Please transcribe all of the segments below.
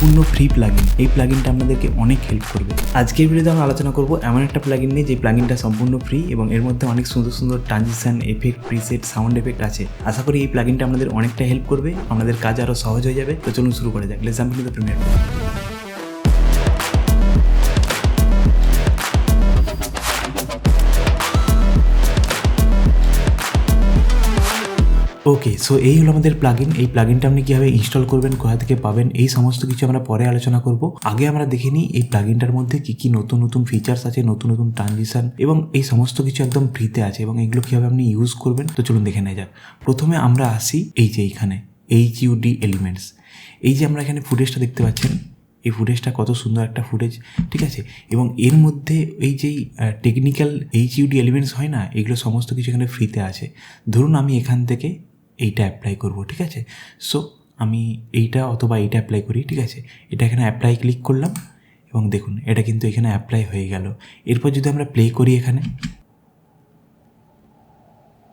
সম্পূর্ণ free plugin. এই প্লাগইনটা আপনাদেরকে অনেক হেল্প করবে। আজকের ভিডিওতে আমরা আলোচনা করব এমন একটা প্লাগইন নিয়ে যে প্লাগইনটা সম্পূর্ণ ফ্রি এবং এর মধ্যে অনেক সুন্দর সুন্দর transition, effect, preset, sound effect আছে। আশা করি এই প্লাগইনটা আমাদের অনেকটা হেল্প করবে, আমাদের কাজ আরও সহজ হয়ে যাবে। তো চলুন শুরু করা যাক। Let's jump into the premier. Okay, so এই হলো আমাদের প্লাগইন। এই প্লাগইনটা আপনি কীভাবে ইনস্টল করবেন, কোথা থেকে পাবেন, এই সমস্ত কিছু আমরা পরে আলোচনা করব। আগে আমরা দেখে নিই এই প্লাগইনটার মধ্যে কী কী নতুন নতুন ফিচার্স আছে, নতুন নতুন ট্রানজিশন এবং এই সমস্ত কিছু একদম ফ্রিতে আছে এবং এগুলো কীভাবে আপনি ইউজ করবেন। তো চলুন দেখে নেওয়া যাক। প্রথমে আমরা আসি এই যে এইখানে HUD এলিমেন্টস। এই যে আমরা এখানে ফুটেজটা দেখতে পাচ্ছেন, এই ফুটেজটা কত সুন্দর একটা ফুটেজ, ঠিক আছে। এবং এর মধ্যে এই যেই টেকনিক্যাল HUD এলিমেন্টস হয় না, এগুলো সমস্ত কিছু এখানে ফ্রিতে আছে। ধরুন আমি এখান থেকে এইটা অ্যাপ্লাই করব, ঠিক আছে। সো আমি এইটা অথবা এইটা অ্যাপ্লাই করি, ঠিক আছে। এটা এখানে অ্যাপ্লাই ক্লিক করলাম এবং দেখুন এটা কিন্তু এখানে অ্যাপ্লাই হয়ে গেল। এরপর যদি আমরা প্লে করি এখানে,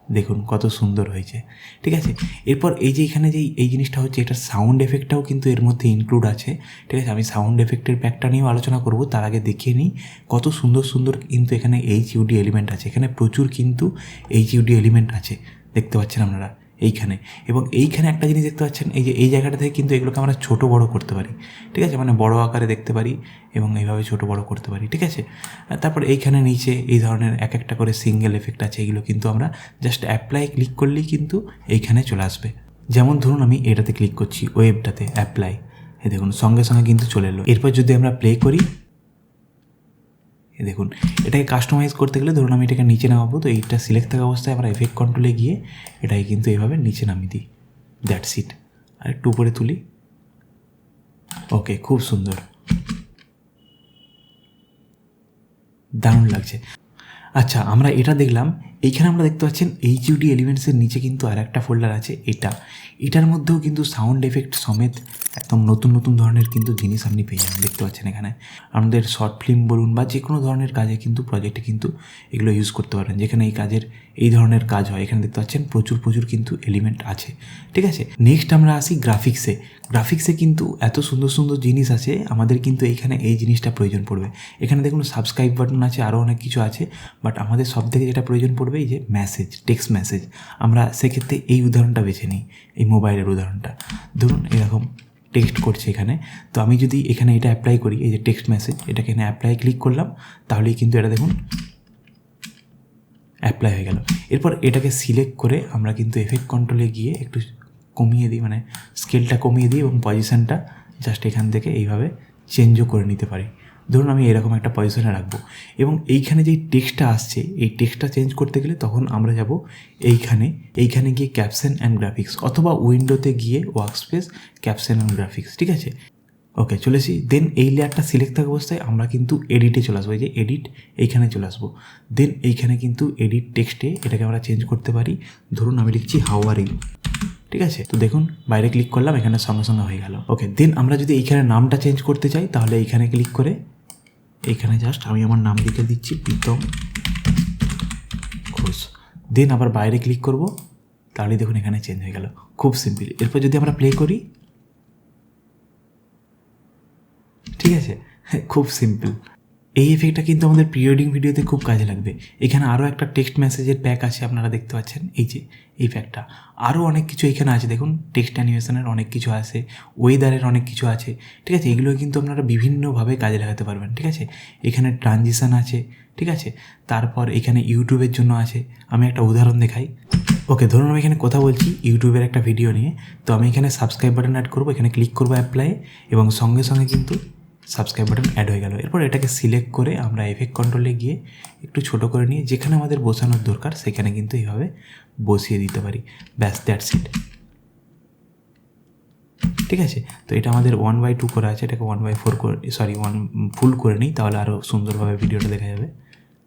দেখুন কত সুন্দর হয়েছে, ঠিক আছে। এরপর এই যে এখানে যেই এই জিনিসটা হচ্ছে, এটার সাউন্ড এফেক্টটাও কিন্তু এর মধ্যে ইনক্লুড আছে, ঠিক আছে। আমি সাউন্ড এফেক্টের প্যাকটা নিয়েও আলোচনা করব, তার আগে দেখিয়ে নিই কত সুন্দর সুন্দর কিন্তু এখানে HUD এলিমেন্ট আছে। এখানে প্রচুর কিন্তু HUD এলিমেন্ট আছে, দেখতে পাচ্ছেন আপনারা এইখানে। এবং এইখানে একটা জিনিস দেখতে পাচ্ছেন, এই যে এই জায়গাটা থেকে কিন্তু এগুলোকে আমরা ছোটো বড় করতে পারি, ঠিক আছে। মানে বড় আকারে দেখতে পারি এবং এইভাবে ছোটো বড় করতে পারি, ঠিক আছে। তারপর এইখানে নিচে এই ধরনের এক একটা করে সিঙ্গেল এফেক্ট আছে, এগুলো কিন্তু আমরা জাস্ট অ্যাপ্লাই ক্লিক করলেই কিন্তু এইখানে চলে আসবে। যেমন ধরুন আমি এটাতে ক্লিক করছি, ওয়েবটাতে অ্যাপ্লাই, এই দেখুন সঙ্গে সঙ্গে কিন্তু চলে এলো। এরপর যদি আমরা প্লে করি, দেখুন এটাকে কাস্টমাইজ করতে গেলে ধরুন আমি এটাকে নিচে নামাবো, তো এইটা সিলেক্ট থাকা অবস্থায় আমরা এফেক্ট কন্ট্রোলে গিয়ে এটাকে কিন্তু এইভাবে নিচে নামিয়ে দিই, দ্যাটস ইট। আর একটু উপরে তুলি, ওকে, খুব সুন্দর, দারুণ লাগছে। আচ্ছা, আমরা এটা দেখলাম। এইখানে আমরা দেখতে পাচ্ছেন HUD এলিমেন্টসের নিচে কিন্তু আর একটা ফোল্ডার আছে, এটার মধ্যেও কিন্তু সাউন্ড এফেক্ট সমেত একদম নতুন নতুন ধরনের কিন্তু জিনিস আপনি পেয়ে যাবেন, দেখতে পাচ্ছেন এখানে। আমাদের শর্ট ফিল্ম বলুন বা যে কোনো ধরনের কাজে কিন্তু প্রজেক্টে কিন্তু এগুলো ইউজ করতে পারেন, যেখানে এই কাজের এই ধরনের কাজ হয়। এখানে দেখতে পাচ্ছেন প্রচুর কিন্তু এলিমেন্ট আছে, ঠিক আছে। নেক্সট আমরা আসি গ্রাফিক্সে কিন্তু এত সুন্দর সুন্দর জিনিস আছে, আমাদের কিন্তু এইখানে এই জিনিসটা প্রয়োজন পড়বে। এখানে দেখুন সাবস্ক্রাইব বাটন আছে, আরও অনেক কিছু আছে, বাট আমাদের সব থেকে যেটা প্রয়োজন পড়বে এই যে মেসেজ, টেক্সট মেসেজ। আমরা সেক্ষেত্রে এই উদাহরণটা বেছে নিই, এই মোবাইলের উদাহরণটা। ধরুন এরকম টেক্সট করছে এখানে, তো আমি যদি এখানে এটা অ্যাপ্লাই করি, এই যে টেক্সট মেসেজ, এটাকে এখানে অ্যাপ্লাই ক্লিক করলাম, তাহলেই কিন্তু এটা দেখুন অ্যাপ্লাই হয়ে গেল। এরপর এটাকে সিলেক্ট করে আমরা কিন্তু এফেক্ট কন্ট্রোলে গিয়ে একটু কমিয়ে দিই, মানে স্কেলটা কমিয়ে দিই এবং পজিশানটা জাস্ট এখান থেকে এইভাবে চেঞ্জও করে নিতে পারি। ধরুন আমি এরকম একটা পজিশনে রাখবো এবং এইখানে যেই টেক্সটটা আসছে, এই টেক্সটটা চেঞ্জ করতে গেলে তখন আমরা যাব এইখানে গিয়ে ক্যাপশন অ্যান্ড গ্রাফিক্স, অথবা উইন্ডোতে গিয়ে ওয়ার্কস্পেস, ক্যাপশন অ্যান্ড গ্রাফিক্স, ঠিক আছে। ওকে, চলেছি। দেন এই লেয়ারটা সিলেক্ট থাকা অবস্থায় আমরা কিন্তু এডিটে চলে আসবো, এই যে এডিট, এইখানে চলে আসবো। দেন এইখানে কিন্তু এডিট টেক্সটে এটাকে আমরা চেঞ্জ করতে পারি। ধরুন আমি লিখছি হাউ আর ইউ, ঠিক আছে। তো দেখুন বাইরে ক্লিক করলাম, এখানে সঙ্গে সঙ্গে হয়ে গেল। ওকে, দেন আমরা যদি এইখানে নামটা চেঞ্জ করতে চাই, তাহলে এইখানে ক্লিক করে এইখানে জাস্ট আমি আমার নাম লিখে দিচ্ছি, প্রীতম ঘোষ। দেন আবার বাইরে ক্লিক করব, তাহলে দেখুন এখানে চেঞ্জ হয়ে গেল, খুব সিম্পল। এরপর যদি আমরা প্লে করি, ঠিক আছে, খুব সিম্পল। এই এফেক্টটা কিন্তু আমাদের প্রি ওয়েডিং ভিডিওতে খুব কাজে লাগবে। এখানে আরও একটা টেক্সট মেসেজের প্যাক আছে, আপনারা দেখতে পাচ্ছেন এই যে এই প্যাকটা। আরও অনেক কিছু এখানে আছে, দেখুন টেক্সট অ্যানিমেশনের অনেক কিছু আছে, ওয়েদারের অনেক কিছু আছে, ঠিক আছে। এগুলো কিন্তু আপনারা বিভিন্নভাবে কাজে লাগাতে পারবেন, ঠিক আছে। এখানে ট্রানজিশন আছে, ঠিক আছে। তারপর এখানে ইউটিউবের জন্য আছে। আমি একটা উদাহরণ দেখাই। ওকে, ধরুন আমি এখানে কথা বলছি ইউটিউবের একটা ভিডিও নিয়ে, তো আমি এখানে সাবস্ক্রাইব বাটন অ্যাড করবো, এখানে ক্লিক করবো অ্যাপ্লাই, এবং সঙ্গে সঙ্গে কিন্তু সাবস্ক্রাইব বাটন অ্যাড হয়ে গেল। এরপর এটাকে সিলেক্ট করে আমরা এফেক্ট কন্ট্রোলে গিয়ে একটু ছোটো করে নিয়ে যেখানে আমাদের বসানোর দরকার সেখানে কিন্তু এইভাবে বসিয়ে দিতে পারি, ব্যাস, দ্যাটস ইট, ঠিক আছে। তো এটা আমাদের 1/2 করা আছে, এটাকে 1/4 করে, সরি 1 ফুল করে নিই, তাহলে আরও সুন্দরভাবে ভিডিওটা দেখা যাবে।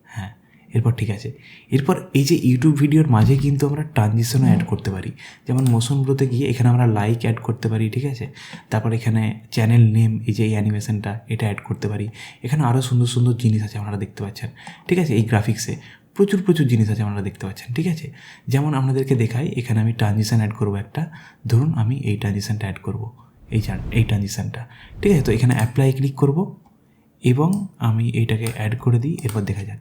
হ্যাঁ, এরপর ঠিক আছে। এরপর এই যে ইউটিউব ভিডিওর মাঝে কিন্তু আমরা ট্রানজিশনও অ্যাড করতে পারি, যেমন মোশন ব্লোতে গিয়ে এখানে আমরা লাইক অ্যাড করতে পারি, ঠিক আছে। তারপর এখানে চ্যানেল নেম, এই যে এই অ্যানিমেশনটা, এটা অ্যাড করতে পারি। এখানে আরও সুন্দর সুন্দর জিনিস আছে, আপনারা দেখতে পাচ্ছেন, ঠিক আছে। এই গ্রাফিক্সে প্রচুর জিনিস আছে, আপনারা দেখতে পাচ্ছেন, ঠিক আছে। যেমন আপনাদেরকে দেখাই, এখানে আমি ট্রানজিশন অ্যাড করবো একটা। ধরুন আমি এই ট্রানজিশনটা অ্যাড করবো, এই ট্রানজিশানটা, ঠিক আছে। তো এখানে অ্যাপ্লাই ক্লিক করব এবং আমি এইটাকে অ্যাড করে দিই, এরপর দেখা যাক।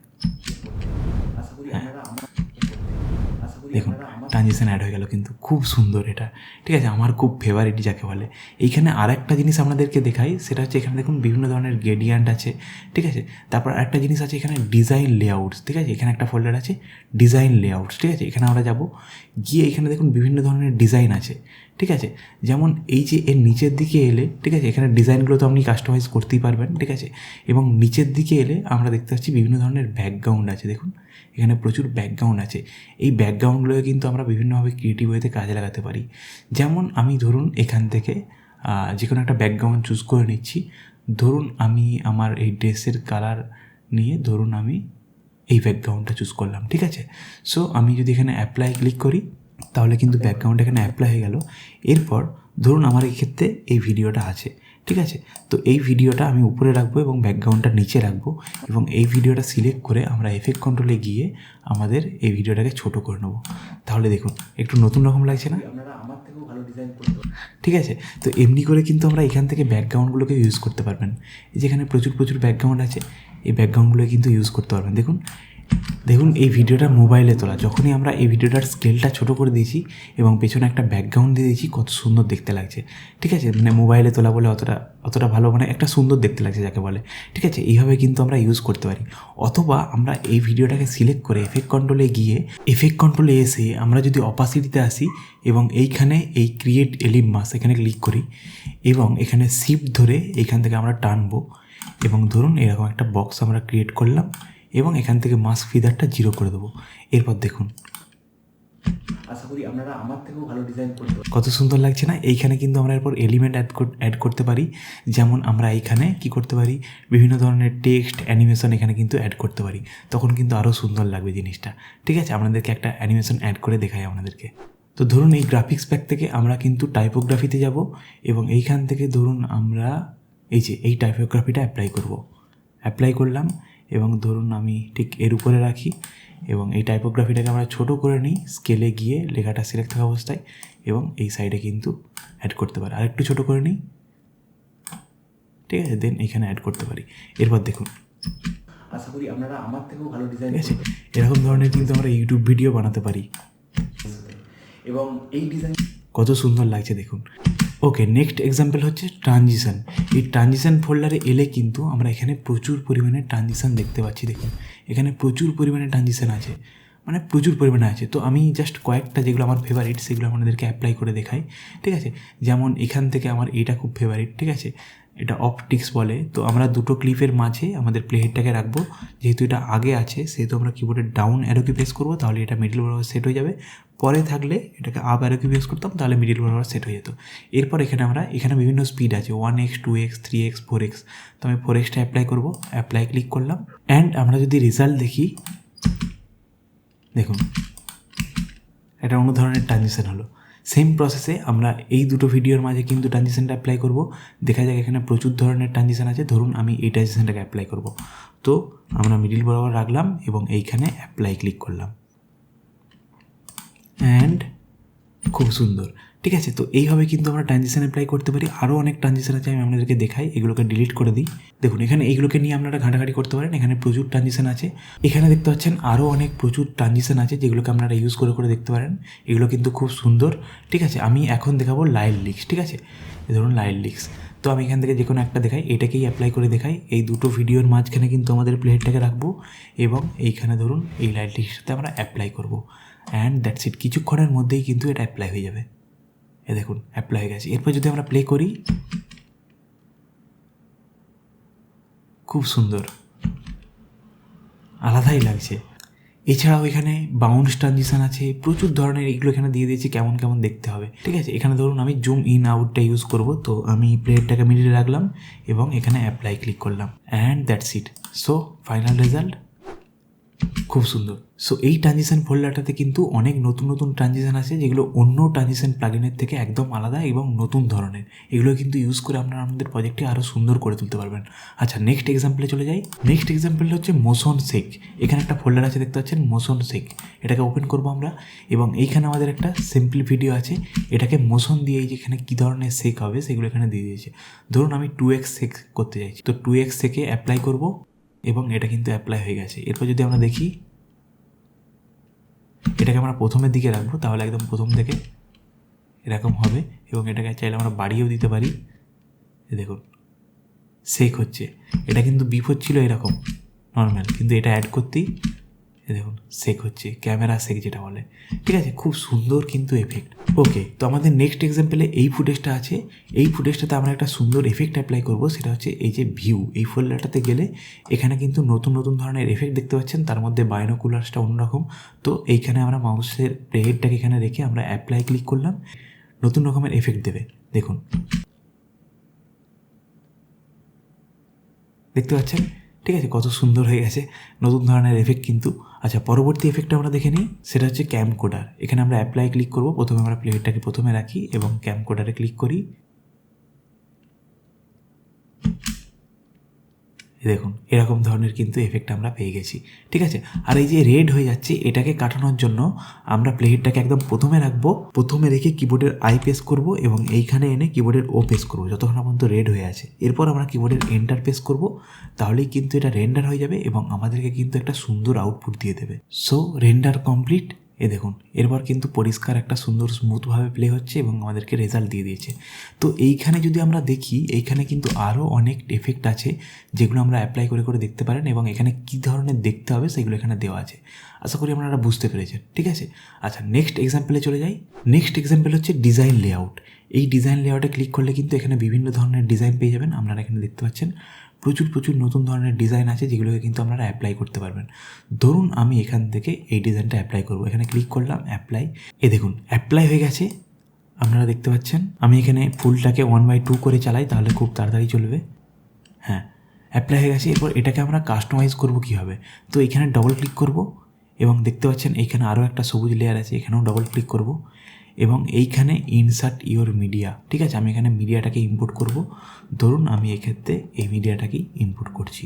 দেখুন ট্রানজিশন অ্যাড হয়ে গেল, কিন্তু খুব সুন্দর এটা, ঠিক আছে। আমার খুব ফেভারিট যাকে বলে। এইখানে আর একটা জিনিস আপনাদেরকে দেখাই, সেটা হচ্ছে এখানে দেখুন বিভিন্ন ধরনের গ্রেডিয়েন্ট আছে, ঠিক আছে। তারপর আরেকটা জিনিস আছে এখানে ডিজাইন লেআউটস, ঠিক আছে। এখানে একটা ফোল্ডার আছে ডিজাইন লেআউটস, ঠিক আছে। এখানে আমরা যাব, গিয়ে এখানে দেখুন বিভিন্ন ধরনের ডিজাইন আছে, ঠিক আছে। যেমন এই যে এর নিচের দিকে এলে, ঠিক আছে, এখানে ডিজাইনগুলো তো আপনি কাস্টমাইজ করতেই পারবেন, ঠিক আছে। এবং নিচের দিকে এলে আমরা দেখতে পাচ্ছি বিভিন্ন ধরনের ব্যাকগ্রাউন্ড আছে, দেখুন এখানে প্রচুর ব্যাকগ্রাউন্ড আছে। এই ব্যাকগ্রাউন্ডগুলোকে কিন্তু আমরা বিভিন্নভাবে ক্রিয়েটিভ ওয়েতে কাজে লাগাতে পারি। যেমন আমি ধরুন এখান থেকে যে কোনো একটা ব্যাকগ্রাউন্ড চুজ করে নিচ্ছি। ধরুন আমি আমার এই ড্রেসের কালার নিয়ে ধরুন আমি এই ব্যাকগ্রাউন্ডটা চুজ করলাম, ঠিক আছে। সো আমি যদি এখানে অ্যাপ্লাই ক্লিক করি তাহলে কিন্তু ব্যাকগ্রাউন্ড এখানে অ্যাপ্লাই হয়ে গেল। এরপর ধরুন আমার এই ক্ষেত্রে এই ভিডিওটা আছে, ঠিক আছে। তো এই ভিডিওটা আমি উপরে রাখবো এবং ব্যাকগ্রাউন্ডটা নিচে রাখবো, এবং এই ভিডিওটা সিলেক্ট করে আমরা এফেক্ট কন্ট্রোলে গিয়ে আমাদের এই ভিডিওটাকে ছোট করে নেবো। তাহলে দেখুন একটু নতুন রকম লাগছে না? আপনারা আমার থেকেও ভালো ডিজাইন করতে, ঠিক আছে। তো এমনি করে কিন্তু আমরা এখান থেকে ব্যাকগ্রাউন্ডগুলোকে ইউজ করতে পারবেন। এই যেখানে প্রচুর ব্যাকগ্রাউন্ড আছে, এই ব্যাকগ্রাউন্ডগুলো কিন্তু ইউজ করতে পারবেন। দেখুন এই ভিডিওটা মোবাইলে তোলা, যখনই আমরা এই ভিডিওটার স্কেলটা ছোটো করে দিয়েছি এবং পেছনে একটা ব্যাকগ্রাউন্ড দিয়ে দিয়েছি, কত সুন্দর দেখতে লাগছে, ঠিক আছে। মানে মোবাইলে তোলা বলে অতটা ভালো, মানে একটা সুন্দর দেখতে লাগছে যাকে বলে, ঠিক আছে। এইভাবে কিন্তু আমরা ইউজ করতে পারি। অথবা আমরা এই ভিডিওটাকে সিলেক্ট করে এফেক্ট কন্ট্রোলে গিয়ে এফেক্ট কন্ট্রোলে এসে আমরা যদি অপাসিটিতে আসি এবং এইখানে এই ক্রিয়েট এলিম মাস এখানে ক্লিক করি এবং এখানে শিফট ধরে এইখান থেকে আমরা টানবো এবং ধরুন এরকম একটা বক্স আমরা ক্রিয়েট করলাম এবং এখান থেকে মাস্ক ফিদারটা 0 করে দেবো। এরপর দেখুন, আশা করি আপনারা আমার থেকেও ভালো ডিজাইন করতে, কত সুন্দর লাগছে না? এইখানে কিন্তু আমরা এরপর এলিমেন্ট অ্যাড করতে পারি। যেমন আমরা এইখানে কি করতে পারি, বিভিন্ন ধরনের টেক্সট অ্যানিমেশন এখানে কিন্তু অ্যাড করতে পারি, তখন কিন্তু আরও সুন্দর লাগবে জিনিসটা, ঠিক আছে। আপনাদেরকে একটা অ্যানিমেশন অ্যাড করে দেখাই আপনাদেরকে। তো ধরুন এই গ্রাফিক্স প্যাক থেকে আমরা কিন্তু টাইপোগ্রাফিতে যাব এবং এইখান থেকে ধরুন আমরা এই টাইপোগ্রাফিটা অ্যাপ্লাই করলাম এবং ধরুন আমি ঠিক এর উপরে রাখি এবং এই টাইপোগ্রাফিটাকে আমরা ছোটো করে নিই, স্কেলে গিয়ে লেখাটা সিলেক্ট থাকা অবস্থায় এবং এই সাইডে কিন্তু অ্যাড করতে পারি। আরেকটু ছোটো করে নিই, ঠিক আছে, দেন এখানে অ্যাড করতে পারি। এরপর দেখুন, আশা করি আপনারা আমার থেকেও ভালো ডিজাইন, ঠিক আছে। এরকম ধরনের কিন্তু আমরা ইউটিউব ভিডিও বানাতে পারি এবং এই ডিজাইন কত সুন্দর লাগছে দেখুন। ওকে, নেক্সট এক্সাম্পল হচ্ছে ট্রানজিশন। এই ট্রানজিশন ফোল্ডারে এলে কিন্তু আমরা এখানে প্রচুর পরিমাণে ট্রানজিশন দেখতে পাচ্ছি। দেখুন এখানে প্রচুর পরিমাণে ট্রানজিশন আছে, মানে প্রচুর পরিমাণে আছে। তো আমি জাস্ট কয়েকটা যেগুলো আমার ফেভারিট সেগুলো আপনাদেরকে অ্যাপ্লাই করে দেখাই, ঠিক আছে। যেমন এখান থেকে আমার এটা খুব ফেভারিট, ঠিক আছে, এটা অপটিক্স বলে। তো আমরা দুটো ক্লিপের মাঝে আমাদের প্লেহেডটাকে রাখবো, যেহেতু এটা আগে আছে সেহেতু আমরা কিবোর্ডের ডাউন অ্যারো কি প্রেস করবো, তাহলে এটা মিডল বরাবর সেট হয়ে যাবে। পরে থাকলে এটাকে আপ অ্যারো কি প্রেস করতাম, তাহলে মিডল বরাবর সেট হয়ে যেত। এরপর এখানে বিভিন্ন স্পিড আছে, 1x 2x 3x 4x। তো আমি 4xটা অ্যাপ্লাই করবো, অ্যাপ্লাই ক্লিক করলাম। অ্যান্ড আমরা যদি রেজাল্ট দেখি, দেখুন এটা অন্য ধরনের ট্রানজিশন হলো। সেম প্রসেসে আমরা এই দুটো ভিডিওর মাঝে কিন্তু ট্রানজিশনটা অ্যাপ্লাই করব। দেখা যাক এখানে প্রচুর ধরনের ট্রানজিশন আছে। ধরুন আমি এই ট্রানজিশনটাকে অ্যাপ্লাই করব, তো আমরা মিডিল বরাবর রাখলাম এবং এইখানে অ্যাপ্লাই ক্লিক করলাম অ্যান্ড খুব সুন্দর, ঠিক আছে। তো এইভাবে কিন্তু আমরা ট্রানজিশন অ্যাপ্লাই করতে পারি। আরও অনেক ট্রানজিশন আছে, আমি আপনাদেরকে দেখাই। এগুলোকে ডিলিট করে দিই। দেখুন এখানে এইগুলোকে নিয়ে আপনারা ঘাঁটাঘাঁটি করতে পারেন, এখানে প্রচুর ট্রানজিশন আছে। এখানে দেখতে পাচ্ছেন আরও অনেক প্রচুর ট্রানজিশন আছে যেগুলোকে আপনারা ইউজ করে দেখতে পারেন। এগুলো কিন্তু খুব সুন্দর, ঠিক আছে। আমি এখন দেখাবো লাইট লিক্স, ঠিক আছে। ধরুন লাইট লিক্স, তো আমি এখান থেকে যে কোনো একটা দেখাই, এটাকেই অ্যাপ্লাই করে দেখাই। এই দুটো ভিডিওর মাঝখানে কিন্তু আমাদের প্লেটটাকে রাখবো এবং এইখানে ধরুন এই লাইট লিক্সটাতে আমরা অ্যাপ্লাই করবো অ্যান্ড দ্যাটস ইট। কিছুক্ষণের মধ্যেই কিন্তু এটা অ্যাপ্লাই হয়ে যাবে। এ দেখুন অ্যাপ্লাই হয়ে গেছে। এরপর যদি আমরা প্লে করি, খুব সুন্দর, আলাদাই লাগছে। এছাড়াও এখানে বাউন্স ট্রানজিশন আছে, প্রচুর ধরনের। এগুলো এখানে দিয়ে দিয়েছি কেমন কেমন দেখতে হবে, ঠিক আছে। এখানে ধরুন আমি জুম ইন আউটটা ইউজ করব, তো আমি প্লেটটাকে মিডিলে রাখলাম এবং এখানে অ্যাপ্লাই ক্লিক করলাম and that's it. So final result খুব সুন্দর। সো এই ট্রানজিশন ফোল্ডারটাতে কিন্তু অনেক নতুন নতুন ট্রানজিশন আছে, যেগুলো অন্য ট্রানজিশন প্লাগিনের থেকে একদম আলাদা এবং নতুন ধরনের। এগুলো কিন্তু ইউজ করে আপনারা আমাদের প্রজেক্টকে আরও সুন্দর করে তুলতে পারবেন। আচ্ছা, নেক্সট এক্সাম্পলে চলে যাই। নেক্সট এক্সাম্পলটা হচ্ছে মোশন শেক। এখানে একটা ফোল্ডার আছে, দেখতে পাচ্ছেন মোশন শেক। এটাকে ওপেন করবো আমরা, এবং এইখানে আমাদের একটা সিম্পল ভিডিও আছে। এটাকে মোশন দিয়ে যেখানে কী ধরনের শেক হবে সেগুলো এখানে দিয়ে দিয়েছে। ধরুন আমি 2x শেক করতে চাইছি, তো 2x শেকে অ্যাপ্লাই করব, এবং এটা কিন্তু অ্যাপ্লাই হয়ে গেছে। এরপর যদি আমরা দেখি, এটাকে আমরা প্রথমের দিকে রাখবো, তাহলে একদম প্রথম থেকে এরকম হবে, এবং এটাকে চাইলে আমরা বাড়িয়েও দিতে পারি। দেখুন শেক হচ্ছে। এটা কিন্তু বিফোর ছিল এরকম নর্মাল, কিন্তু এটা অ্যাড করতেই দেখুন শেক হচ্ছে, ক্যামেরা শেক যেটা বলে। ঠিক আছে, খুব সুন্দর কিন্তু এফেক্ট। ওকে, তো আমাদের নেক্সট এক্সাম্পলে এই ফুটেজটা আছে। এই ফুটেজটাতে আমরা একটা সুন্দর এফেক্ট অ্যাপ্লাই করব, সেটা হচ্ছে এই যে ভিউ। এই ফোল্ডারটাতে গেলে এখানে কিন্তু নতুন নতুন ধরনের এফেক্ট দেখতে পাচ্ছেন, তার মধ্যে বাইনোকুলার্সটা অন্যরকম। তো এইখানে আমরা মাউসের প্লেহেডটাকে এখানে রেখে আমরা অ্যাপ্লাই ক্লিক করলাম, নতুন রকমের এফেক্ট দেবে। দেখুন, দেখতে পাচ্ছেন? ঠিক আছে, কত সুন্দর হয়ে গেছে, নতুন ধরনের এফেক্ট কিন্তু। আচ্ছা, পরবর্তী এফেক্টটা আমরা দেখে নিই, সেটা হচ্ছে ক্যামকোডার। এখানে আমরা অ্যাপ্লাই ক্লিক করব, প্রথমে আমরা প্লেটটাকে প্রথমে রাখি এবং ক্যামকোডারে ক্লিক করি। দেখুন এরকম ধরনের কিন্তু এফেক্ট আমরা পেয়ে গেছি। ঠিক আছে, আর এই যে রেড হয়ে যাচ্ছে, এটাকে কাটানোর জন্য আমরা প্লেহেডটাকে একদম প্রথমে রাখবো, প্রথমে রেখে কিবোর্ডের আই প্রেস করব এবং এইখানে এনে কিবোর্ডের ও প্রেস করবো যতক্ষণ পর্যন্ত রেড হয়ে আছে। এরপর আমরা কিবোর্ডের এন্টার প্রেস করব, তাহলেই কিন্তু এটা রেন্ডার হয়ে যাবে এবং আমাদেরকে কিন্তু একটা সুন্দর আউটপুট দিয়ে দেবে। So render complete. দেখুন এরপর কিন্তু পরিষ্কার একটা সুন্দর স্মুথভাবে প্লে হচ্ছে এবং আমাদেরকে রেজাল্ট দিয়ে দিয়েছে। তো এইখানে যদি আমরা দেখি, এইখানে কিন্তু আরও অনেক এফেক্ট আছে যেগুলো আমরা অ্যাপ্লাই করে করে দেখতে পারেন, এবং এখানে কী ধরনের দেখতে হবে সেগুলো এখানে দেওয়া আছে। আশা করি আপনারা বুঝতে পেরেছেন। ঠিক আছে, আচ্ছা নেক্সট এক্সাম্পলে চলে যাই। নেক্সট এক্সাম্পল হচ্ছে ডিজাইন লেআউট। এই ডিজাইন লেআউটে ক্লিক করলে কিন্তু এখানে বিভিন্ন ধরনের ডিজাইন পেয়ে যাবেন। আপনারা এখানে দেখতে পাচ্ছেন প্রচুর নতুন ধরনের ডিজাইন আছে, যেগুলোকে কিন্তু আপনারা অ্যাপ্লাই করতে পারবেন। ধরুন আমি এখান থেকে এই ডিজাইনটা অ্যাপ্লাই করব, এখানে ক্লিক করলাম, অ্যাপ্লাই। দেখুন অ্যাপ্লাই হয়ে গেছে, আপনারা দেখতে পাচ্ছেন। আমি এখানে ফুলটাকে 1/2 করে চালাই, তাহলে খুব তাড়াতাড়ি চলবে। হ্যাঁ, অ্যাপ্লাই হয়ে গেছে। এরপর এটাকে আমরা কাস্টমাইজ করব কীভাবে, তো এখানে ডবল ক্লিক করব, এবং দেখতে পাচ্ছেন এইখানে আরও একটা সবুজ লেয়ার আছে, এখানেও ডবল ক্লিক করব, এবং এইখানে ইনসার্ট ইওর মিডিয়া। ঠিক আছে, আমি এখানে মিডিয়াটাকে ইম্পোর্ট করব। ধরুন আমি এক্ষেত্রে এই মিডিয়াটাকেই ইম্পোর্ট করছি।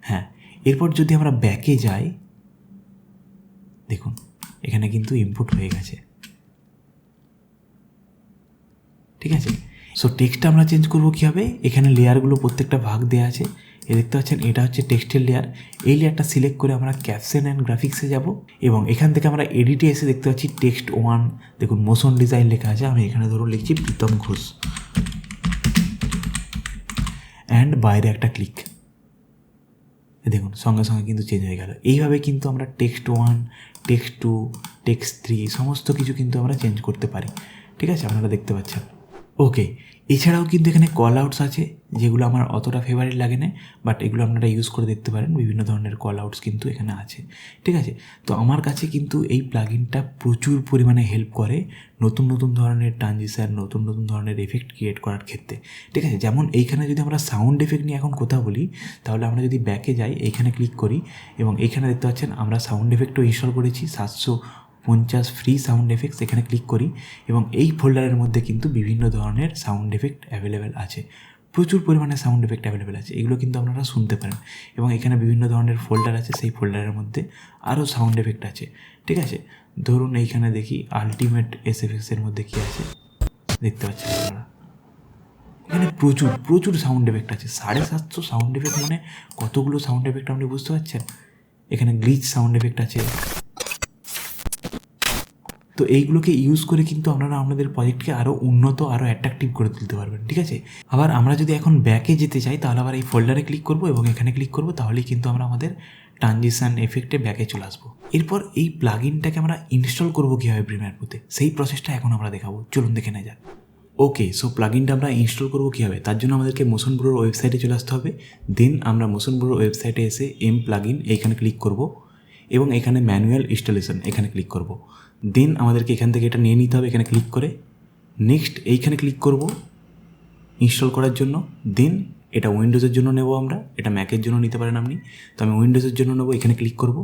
হ্যাঁ, এরপর যদি আমরা ব্যাকে যাই, দেখুন এখানে কিন্তু ইম্পোর্ট হয়ে গেছে। ঠিক আছে, সো টেক্সটটা আমরা চেঞ্জ করবো কীভাবে, এখানে লেয়ারগুলো প্রত্যেকটা ভাগ দেওয়া আছে। দেখতে পাচ্ছেন এটা হচ্ছে টেক্সটের লেয়ার। এই লেয়ারটা সিলেক্ট করে আমরা ক্যাপশন অ্যান্ড গ্রাফিক্সে যাব, এবং এখান থেকে আমরা এডিটে এসে দেখতে পাচ্ছি টেক্সট 1। দেখুন মোশন ডিজাইন লেখা আছে, আমি এখানে ধরুন লিখছি প্রীতম ঘোষ, অ্যান্ড বাইরে একটা ক্লিক। দেখুন সঙ্গে সঙ্গে কিন্তু চেঞ্জ হয়ে গেল। এইভাবে কিন্তু আমরা টেক্সট 1, টেক্সট 2, টেক্সট 3 সমস্ত কিছু কিন্তু আমরা চেঞ্জ করতে পারি। ঠিক আছে, আপনারা দেখতে পাচ্ছেন। ওকে, এছাড়াও কিন্তু এখানে কল আউটস আছে, যেগুলো আমার অতটা ফেভারিট লাগে না, বাট এগুলো আপনারা ইউজ করে দেখতে পারেন। বিভিন্ন ধরনের কল আউটস কিন্তু এখানে আছে। ঠিক আছে, তো আমার কাছে কিন্তু এই প্লাগইনটা প্রচুর পরিমাণে হেল্প করে নতুন নতুন ধরনের ট্রানজিশন, নতুন নতুন ধরনের এফেক্ট ক্রিয়েট করার ক্ষেত্রে। ঠিক আছে, যেমন এইখানে যদি আমরা সাউন্ড এফেক্ট নিয়ে এখন কথা বলি, তাহলে আমরা যদি ব্যাকে যাই, এইখানে ক্লিক করি, এবং এইখানে দেখতে পাচ্ছেন আমরা সাউন্ড এফেক্টও ইনস্টল করেছি 750 ফ্রি সাউন্ড এফেক্টস। এখানে ক্লিক করি, এবং এই ফোল্ডারের মধ্যে কিন্তু বিভিন্ন ধরনের সাউন্ড এফেক্ট অ্যাভেলেবেল আছে। প্রচুর পরিমাণে সাউন্ড এফেক্ট অ্যাভেলেবেল আছে, এগুলো কিন্তু আপনারা শুনতে পারেন। এবং এখানে বিভিন্ন ধরনের ফোল্ডার আছে, সেই ফোল্ডারের মধ্যে আরও সাউন্ড এফেক্ট আছে। ঠিক আছে, ধরুন এইখানে দেখি আলটিমেট এসএফএক্সের মধ্যে কী আছে, দেখতে পাচ্ছেন আপনারা এখানে প্রচুর সাউন্ড এফেক্ট আছে। 750 সাউন্ড এফেক্ট, মানে কতগুলো সাউন্ড এফেক্ট আপনি বুঝতে পারছেন। এখানে গ্লিচ সাউন্ড এফেক্ট আছে। তো এইগুলোকে ইউজ করে কিন্তু আপনারা আপনাদের প্রজেক্টকে আরও উন্নত, আরও অ্যাট্রাকটিভ করে তুলতে পারবেন। ঠিক আছে, আবার আমরা যদি এখন ব্যাকে যেতে চাই, তাহলে আবার এই ফোল্ডারে ক্লিক করব এবং এখানে ক্লিক করব, তাহলেই কিন্তু আমরা আমাদের ট্রানজিশন এফেক্টে ব্যাকে চলে আসবো। এরপর এই প্লাগইনটাকে আমরা ইনস্টল করবো কীভাবে প্রিমিয়ার প্রোতে, সেই প্রসেসটা এখন আমরা দেখাবো। চলুন দেখে নেওয়া যাক। ওকে, সো প্লাগইনটা আমরা ইনস্টল করবো কীভাবে, তার জন্য আমাদেরকে মোশন ব্রোর ওয়েবসাইটে চলে আসতে হবে। দেন আমরা মোশন ব্রোর ওয়েবসাইটে এসে এম প্লাগইন এইখানে ক্লিক করব, এবং এখানে ম্যানুয়াল ইনস্টলেশন এখানে ক্লিক করব। দেন আমাদেরকে এখান থেকে এটা নিয়ে নিতে হবে, এখানে ক্লিক করে নেক্সট এইখানে ক্লিক করব ইনস্টল করার জন্য। দেন এটা উইন্ডোজের জন্য নেব আমরা, এটা ম্যাকের জন্য নিতে পারেন আপনি। তো আমি উইন্ডোজের জন্য নেবো, এখানে ক্লিক করব।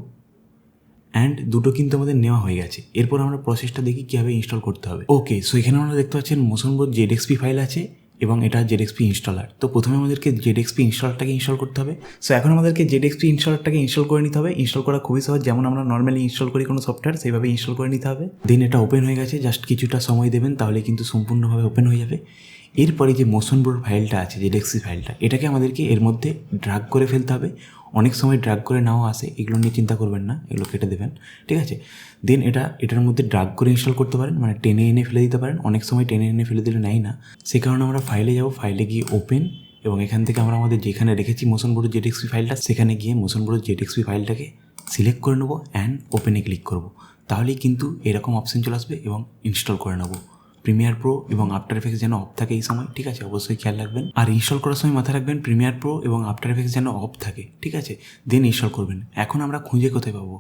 অ্যান্ড দুটো কিন্তু আমাদের নেওয়া হয়ে গেছে। এরপর আমরা প্রসেসটা দেখি কীভাবে ইনস্টল করতে হবে। ওকে, সো এখানে আমরা দেখতে পাচ্ছেন মোশন ব্রো ZXP ফাইল আছে এবং এটা ZXP ইনস্টলার। তো প্রথমে আমাদেরকে ZXP ইনস্টলারটাকে ইনস্টল করতে হবে। সো এখন আমাদেরকে ZXP ইনস্টলারটাকে ইনস্টল করে নিতে হবে। ইনস্টল করা খুবই সহজ, যেমন আমরা নর্মালি ইনস্টল করি কোনো সফটওয়্যার সেইভাবে ইনস্টল করে নিতে হবে। দেন এটা ওপেন হয়ে গেছে, জাস্ট কিছুটা সময় দেবেন তাহলে কিন্তু সম্পূর্ণভাবে ওপেন হয়ে যাবে। এরপরে যে মোশন ব্রোর ফাইলটা আছে, ZXP ফাইলটা, এটাকে আমাদেরকে এর মধ্যে ড্রাগ করে ফেলতে হবে। অনেক সময় ড্রাগ করে নাও আসে, এগুলো নিয়ে চিন্তা করবেন না, এগুলো কেটে দেবেন, ঠিক আছে। দেন এটার মধ্যে ড্রাগ করে ইনস্টল করতে পারেন, মানে টেনে এনে ফেলে দিতে পারেন। অনেক সময় টেনে এনে ফেলে দিলে নেয় না, সে কারণে আমরা ফাইলে যাব, ফাইলে গিয়ে ওপেন, এবং এখান থেকে আমরা আমাদের যেখানে রেখেছি মোশন ব্রো ZXP ফাইলটা, সেখানে গিয়ে মোশন ব্রো ZXP ফাইলটাকে সিলেক্ট করে নেবো অ্যান্ড ওপেনে ক্লিক করব। তাহলেই কিন্তু এরকম অপশন চলে আসবে এবং ইনস্টল করে নেবো। প্রিমিয়ার প্রো এবং আফটার এফেক্টস যেন অফ থাকে এই সময়, ঠিক আছে, অবশ্যই খেয়াল রাখবেন। আর ইনস্টল করার সময় মাথায় রাখবেন প্রিমিয়ার প্রো এবং আফটার এফেক্টস যেন অফ থাকে, ঠিক আছে, দেন ইনস্টল করবেন। এখন আমরা খুঁজে কোথায় পাবো?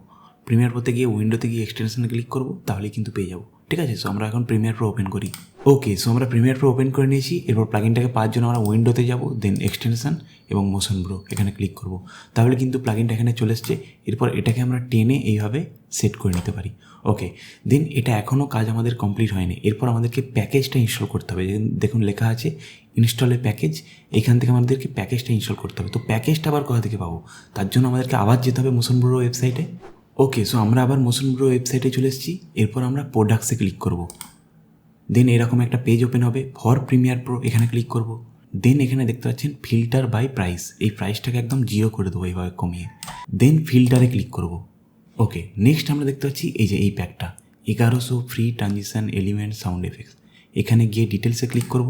প্রিমিয়ার প্রোতে গিয়ে উইন্ডোতে গিয়ে এক্সটেনশনে ক্লিক করবো, তাহলেই কিন্তু পেয়ে যাবো, ঠিক আছে। সো আমরা এখন প্রিমিয়ার প্রো ওপেন করি। ওকে, সো আমরা প্রিমিয়ার প্রো ওপেন করে নিয়েছি। এরপর প্লাগিনটাকে পাওয়ার জন্য আমরা উইন্ডোতে যাব, দেন এক্সটেনশন এবং মোশন ব্রো এখানে ক্লিক করব। তাহলে কিন্তু প্লাগিনটা এখানে চলে এসছে। এরপর এটাকে আমরা টেনে এইভাবে সেট করে নিতে পারি। ওকে, দেন এটা এখনও কাজ আমাদের কমপ্লিট হয়নি। এরপর আমাদেরকে প্যাকেজটা ইনস্টল করতে হবে। দেখুন লেখা আছে ইনস্টলে প্যাকেজ, এখান থেকে আমাদেরকে প্যাকেজটা ইনস্টল করতে হবে। তো প্যাকেজটা আবার কোথা থেকে পাবো? তার জন্য আমাদেরকে আবার যেতে হবে মোশন ব্রো ওয়েবসাইটে। ওকে, সো আমরা আবার মোশন ব্রো ওয়েবসাইটে চলে এসেছি। এরপর আমরা প্রোডাক্টসে ক্লিক করব। দেন এরকম একটা পেজ ওপেন হবে, ফর প্রিমিয়ার প্রো এখানে ক্লিক করব। দেন এখানে দেখতে পাচ্ছেন ফিল্টার বাই প্রাইস, এই প্রাইসটাকে একদম 0 করে দেবো এইভাবে কমিয়ে। দেন ফিল্টারে ক্লিক করব। ওকে, নেক্সট আমরা দেখতে পাচ্ছি এই যে এই প্যাকটা 1100 free transition element sound effects, এখানে গিয়ে ডিটেলসে ক্লিক করব।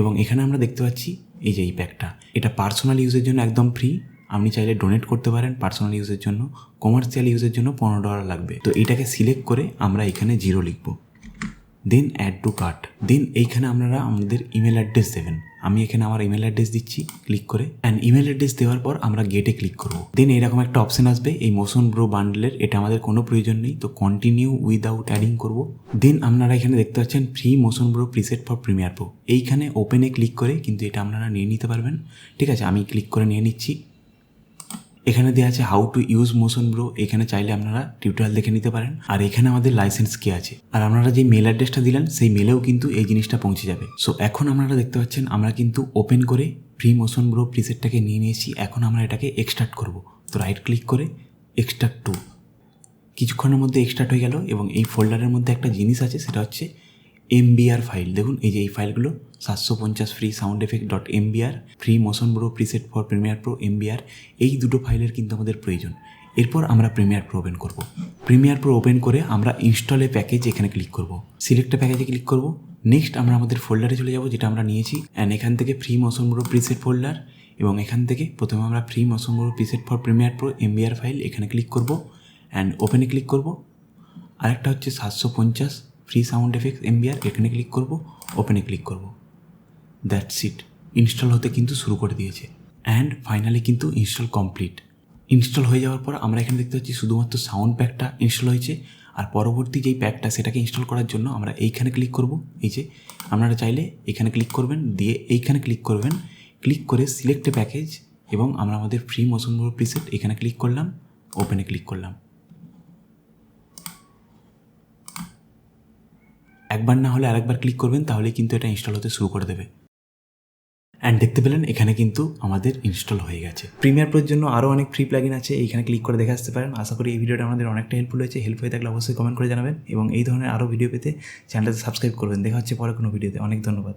এবং এখানে আমরা দেখতে পাচ্ছি এই যে এই প্যাকটা, এটা পার্সোনাল ইউজের জন্য একদম ফ্রি। আপনি চাইলে ডোনেট করতে পারেন পার্সোনাল ইউজের জন্য, কমার্শিয়াল ইউজের জন্য $15 লাগবে। তো এটাকে সিলেক্ট করে আমরা এখানে 0 লিখব। দেন অ্যাড টু কার্ট। দেন এইখানে আপনারা আমাদের ইমেল অ্যাড্রেস দেবেন। আমি এখানে আমার ইমেল অ্যাড্রেস দিচ্ছি ক্লিক করে, অ্যান্ড ইমেল অ্যাড্রেস দেওয়ার পর আমরা গেটে ক্লিক করব। দেন এরকম একটা অপশন আসবে এই মোশন ব্রো বান্ডেলের, এটা আমাদের কোনো প্রয়োজন নেই, তো কন্টিনিউ উইদাউট অ্যাডিং করব। দেন আপনারা এখানে দেখতে পাচ্ছেন free motion bro preset for Premiere Pro, এইখানে ওপেনে ক্লিক করে কিন্তু এটা আপনারা নিয়ে নিতে পারবেন, ঠিক আছে। আমি ক্লিক করে নিয়ে নিচ্ছি। এখানে দেওয়া আছে how to use motion bro, এখানে চাইলে আপনারা টিউটোরিয়াল দেখে নিতে পারেন। আর এখানে আমাদের লাইসেন্স কি আছে, আর আপনারা যে মেল অ্যাড্রেসটা দিলেন সেই মেলেও কিন্তু এই জিনিসটা পৌঁছে যাবে। সো এখন আপনারা দেখতে পাচ্ছেন আমরা কিন্তু ওপেন করে ফ্রি মোশন ব্রো প্রিসেটটাকে নিয়ে নিয়েছি। এখন আমরা এটাকে এক্সট্রাক্ট করব। তো রাইট ক্লিক করে এক্সট্রাক্ট টু, কিছুক্ষণের মধ্যে এক্সট্রাক্ট হয়ে গেল। এবং এই ফোল্ডারের মধ্যে একটা জিনিস আছে, সেটা হচ্ছে MBR ফাইল। দেখুন এই যে এই ফাইলগুলো 750 free sound effect .mbr, free motion bro preset for Premiere Pro MBR, এই দুটো ফাইলের কিন্তু আমাদের প্রয়োজন। এরপর আমরা প্রিমিয়ার প্রো ওপেন করব। প্রিমিয়ার প্রো ওপেন করে আমরা ইনস্টলে প্যাকেজ এখানে ক্লিক করব, সিলেক্ট প্যাকেজে ক্লিক করব। নেক্সট আমরা আমাদের ফোল্ডারে চলে যাব যেটা আমরা নিয়েছি, অ্যান্ড এখান থেকে free motion bro preset folder, এবং এখান থেকে প্রথমে আমরা free motion bro preset for Premiere Pro MBR file এখানে ক্লিক করব অ্যান্ড ওপেনে ক্লিক করব। আরেকটা হচ্ছে 750 ফ্রি সাউন্ড এফেক্ট MBR, এখানে ক্লিক করব, ওপেনে ক্লিক করব। দ্যাটস ইট, ইনস্টল হতে কিন্তু শুরু করে দিয়েছে। অ্যান্ড ফাইনালি কিন্তু ইনস্টল কমপ্লিট। ইনস্টল হয়ে যাওয়ার পর আমরা এখানে দেখতে পাচ্ছি শুধুমাত্র সাউন্ড প্যাকটা ইনস্টল হয়েছে। আর পরবর্তী যেই প্যাকটা সেটাকে ইনস্টল করার জন্য আমরা এইখানে ক্লিক করব। এই যে আপনারা চাইলে এখানে ক্লিক করবেন, দিয়ে এইখানে ক্লিক করবেন, ক্লিক করে সিলেক্ট এ প্যাকেজ, এবং আমরা আমাদের ফ্রি মোশন ব্রো প্রিসেট এখানে ক্লিক করলাম, ওপেনে ক্লিক করলাম। একবার না হলে আরেকবার ক্লিক করবেন, তাহলে কিন্তু এটা ইনস্টল হতে শুরু করে দেবে। অ্যান্ড দেখতে পেলেন এখানে কিন্তু আমাদের ইনস্টল হয়ে গেছে। প্রিমিয়ার প্রোর জন্য আরও অনেক ফ্রি প্লাগইন আছে, এইখানে ক্লিক করে দেখে আসতে পারেন। আশা করি এই ভিডিওটা আমাদের অনেকটা হেল্পফুল হয়েছে। হেল্প হয়ে থাকলে অবশ্যই কমেন্ট করে জানাবেন, এবং এই ধরনের আরও ভিডিও পেতে চ্যানেলটাতে সাবস্ক্রাইব করবেন। দেখা হচ্ছে পরে কোনো ভিডিওতে। অনেক ধন্যবাদ।